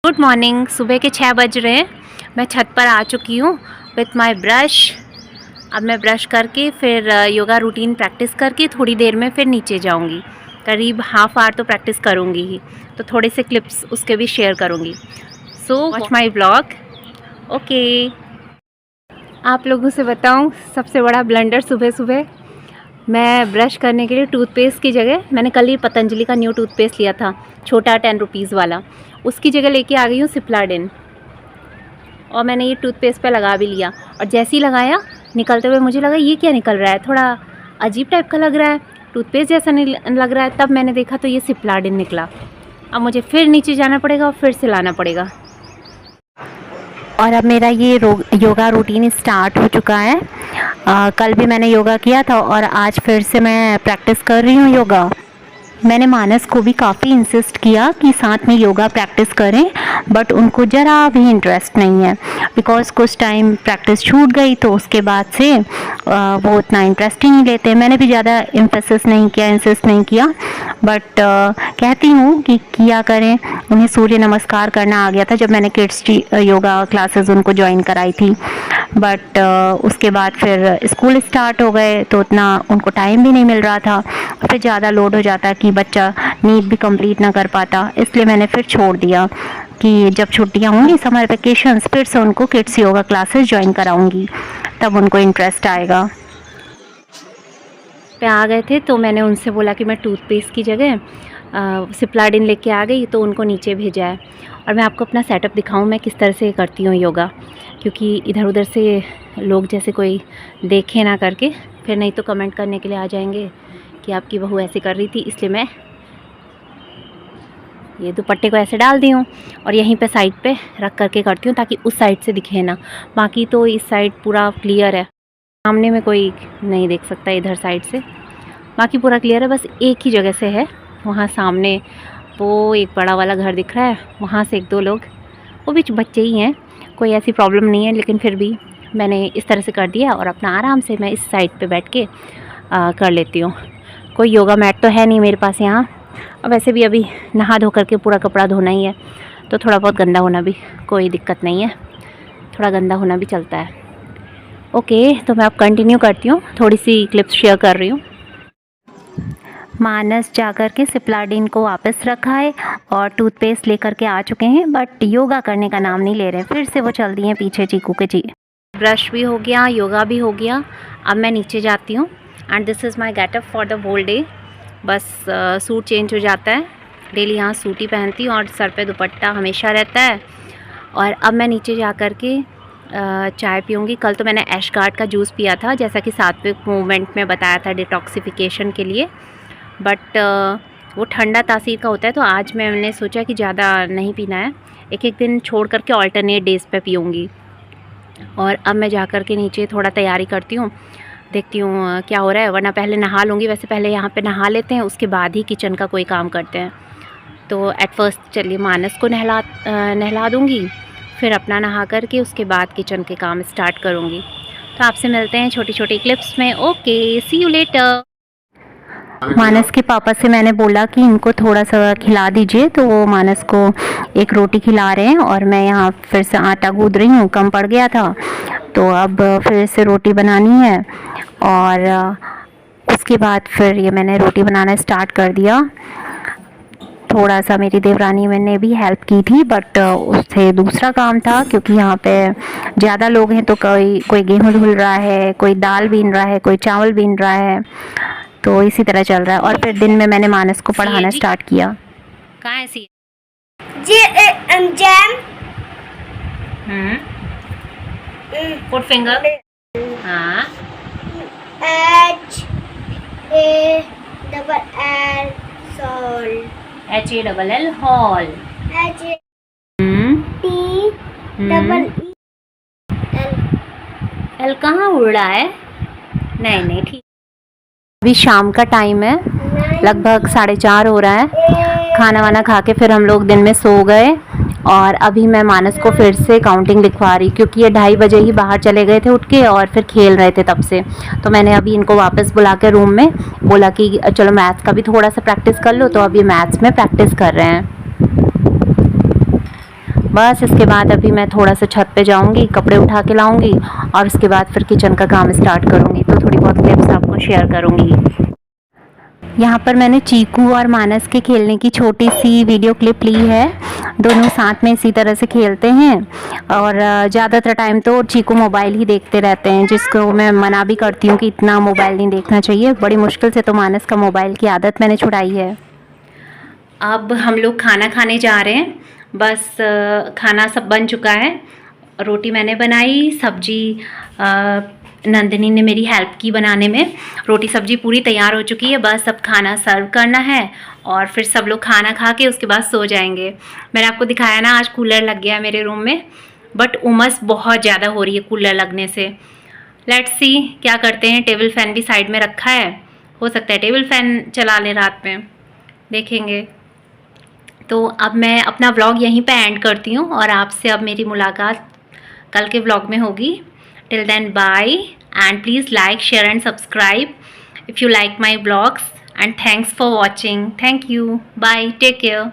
Good morning. सुबह के 6 बज रहे हैं। मैं छत पर आ चुकी हूँ विथ माय ब्रश। अब मैं ब्रश करके फिर योगा रूटीन प्रैक्टिस करके थोड़ी देर में फिर नीचे जाऊँगी। करीब हाफ आवर तो प्रैक्टिस करूँगी ही, तो थोड़े से क्लिप्स उसके भी शेयर करूँगी। So watch my blog. Okay. आप लोगों से बताऊँ सबसे बड़ा ब्लंडर सुबह सुबह, मैं ब्रश करने के लिए टूथपेस्ट की जगह मैंने कल ही पतंजलि का न्यू टूथपेस्ट लिया था, छोटा 10 रुपीज़ वाला। उसकी जगह लेके आ गई हूँ सिप्लाडेन, और मैंने ये टूथपेस्ट पे लगा भी लिया। और जैसे ही लगाया निकलते हुए मुझे लगा ये क्या निकल रहा है, थोड़ा अजीब टाइप का लग रहा है, टूथपेस्ट जैसा नहीं लग रहा है। तब मैंने देखा तो ये सिप्लाडेन निकला। अब मुझे फिर नीचे जाना पड़ेगा और फिर से लाना पड़ेगा। और अब मेरा ये योगा रूटीन स्टार्ट हो चुका है। कल भी मैंने योगा किया था और आज फिर से मैं प्रैक्टिस कर रही हूँ योगा। मैंने मानस को भी काफ़ी इंसिस्ट किया कि साथ में योगा प्रैक्टिस करें, बट उनको ज़रा भी इंटरेस्ट नहीं है। बिकॉज़ कुछ टाइम प्रैक्टिस छूट गई तो उसके बाद से वो उतना इंटरेस्ट ही नहीं लेते। मैंने भी ज़्यादा इंसिस्ट नहीं किया, बट कहती हूँ कि किया करें। उन्हें सूर्य नमस्कार करना आ गया था जब मैंने किड्स योगा क्लासेस उनको ज्वाइन कराई थी, बट उसके बाद फिर स्कूल स्टार्ट हो गए तो उतना उनको टाइम भी नहीं मिल रहा था। फिर ज़्यादा लोड हो जाता कि बच्चा नीड भी कंप्लीट ना कर पाता, इसलिए मैंने फिर छोड़ दिया कि जब छुट्टियां होंगी समर वेकेशंस फिर से उनको किड्स योगा क्लासेस ज्वाइन कराऊंगी, तब उनको इंटरेस्ट आएगा। पे आ गए थे तो मैंने उनसे बोला कि मैं टूथपेस्ट की जगह सिप्लाडेन लेके आ गई, तो उनको नीचे भेजा है। और मैं आपको अपना सेटअप दिखाऊं मैं किस तरह से करती हूँ योगा, क्योंकि इधर उधर से लोग जैसे कोई देखे ना करके, फिर नहीं तो कमेंट करने के लिए आ जाएंगे कि आपकी बहू ऐसे कर रही थी। इसलिए मैं ये दुपट्टे को ऐसे डाल दी हूँ और यहीं पे साइड पे रख करके करती हूँ ताकि उस साइड से दिखे ना। बाकी तो इस साइड पूरा क्लियर है, सामने में कोई नहीं देख सकता इधर साइड से, बाकी पूरा क्लियर है। बस एक ही जगह से है, वहाँ सामने वो एक बड़ा वाला घर दिख रहा है, वहाँ से एक दो लोग, वो भी बच्चे ही हैं, कोई ऐसी प्रॉब्लम नहीं है। लेकिन फिर भी मैंने इस तरह से कर दिया और अपना आराम से मैं इस साइड पे बैठ के कर लेती हूँ। कोई योगा मैट तो है नहीं मेरे पास यहाँ, और वैसे भी अभी नहा धो करके पूरा कपड़ा धोना ही है, तो थोड़ा बहुत गंदा होना भी कोई दिक्कत नहीं है, थोड़ा गंदा होना भी चलता है। ओके, तो मैं अब कंटिन्यू करती हूँ, थोड़ी सी क्लिप्स शेयर कर रही हूँ। मानस जाकर के सिप्लाडेन को वापस रखा है और टूथपेस्ट लेकर के आ चुके हैं, बट योगा करने का नाम नहीं ले रहे। फिर से वो चल दी हैं पीछे चीकू के जी। ब्रश भी हो गया, योगा भी हो गया। अब मैं नीचे जाती हूँ and this is my getup for the whole day. बस सूट चेंज हो जाता है, डेली यहाँ सूट ही पहनती हूँ और सर पे दुपट्टा हमेशा रहता है। और अब मैं नीचे जा कर के चाय पीऊँगी। कल तो मैंने ऐशगार्ड का जूस पिया था, जैसा कि सात्विक मूवमेंट में बताया था डिटॉक्सिफिकेशन के लिए, बट वो ठंडा तासीर का होता है, तो आज मैंने सोचा कि ज़्यादा नहीं पीना है, एक एक दिन छोड़ करके ऑल्टरनेट डेज़ पे पीऊँगी। और अब मैं जा कर के नीचे थोड़ा तैयारी करती हूँ, देखती हूँ क्या हो रहा है, वरना पहले नहा लूँगी। वैसे पहले यहाँ पे नहा लेते हैं, उसके बाद ही किचन का कोई काम करते हैं। तो एट फर्स्ट चलिए मानस को नहला दूँगी, फिर अपना नहा करके उसके बाद किचन के काम स्टार्ट करूँगी। तो आपसे मिलते हैं छोटी छोटी क्लिप्स में। Okay, see you later. Manas के पापा से मैंने बोला कि इनको थोड़ा सा खिला दीजिए, तो वो मानस को एक रोटी खिला रहे हैं और मैं यहाँ फिर से आटा गूँध रही हूँ, कम पड़ गया था तो अब फिर से रोटी बनानी है। और उसके बाद फिर ये मैंने रोटी बनाना स्टार्ट कर दिया। थोड़ा सा मेरी देवरानी मैंने भी हेल्प की थी, बट उससे दूसरा काम था, क्योंकि यहाँ पे ज़्यादा लोग हैं तो कोई गेहूँ धुल रहा है, कोई दाल बीन रहा है, कोई चावल बीन रहा है, तो इसी तरह चल रहा है। और फिर दिन में मैंने मानस को पढ़ाना स्टार्ट किया। कहाँ है सी जैम? Put finger. हाँ, HALL सॉल, HALL हॉल, L कहाँ उड़ रहा है? नहीं ठीक। अभी शाम का टाइम है, लगभग 4:30 हो रहा है। खाना वाना खा के फिर हम लोग दिन में सो गए, और अभी मैं मानस को फिर से काउंटिंग लिखवा रही, क्योंकि ये 2:30 बजे ही बाहर चले गए थे उठ के और फिर खेल रहे थे तब से। तो मैंने अभी इनको वापस बुला के रूम में बोला कि चलो मैथ्स का भी थोड़ा सा प्रैक्टिस कर लो, तो अभी मैथ्स में प्रैक्टिस कर रहे हैं। बस इसके बाद अभी मैं थोड़ा सा छत पे जाऊंगी, कपड़े उठा के लाऊंगी और उसके बाद फिर किचन का काम स्टार्ट करूंगी। तो थोड़ी बहुत क्लिप्स आपको शेयर करूंगी। यहाँ पर मैंने चीकू और मानस के खेलने की छोटी सी वीडियो क्लिप ली है। दोनों साथ में इसी तरह से खेलते हैं और ज़्यादातर टाइम तो चीकू मोबाइल ही देखते रहते हैं, जिसको मैं मना भी करती हूँ कि इतना मोबाइल नहीं देखना चाहिए। बड़ी मुश्किल से तो मानस का मोबाइल की आदत मैंने छुड़ाई है। अब हम लोग खाना खाने जा रहे हैं। बस खाना सब बन चुका है। रोटी मैंने बनाई, सब्जी नंदिनी ने मेरी हेल्प की बनाने में। रोटी सब्जी पूरी तैयार हो चुकी है, बस अब खाना सर्व करना है और फिर सब लोग खाना खा के उसके बाद सो जाएंगे। मैंने आपको दिखाया ना, आज कूलर लग गया है मेरे रूम में, बट उमस बहुत ज़्यादा हो रही है कूलर लगने से। लेट्स सी क्या करते हैं। टेबल फ़ैन भी साइड में रखा है, हो सकता है टेबल फ़ैन चला लें रात में, देखेंगे। तो अब मैं अपना व्लॉग यहीं पे एंड करती हूँ और आपसे अब मेरी मुलाकात कल के व्लॉग में होगी। Till then, bye and please like, share and subscribe if you like my vlogs, and thanks for watching. Thank you. Bye. Take care.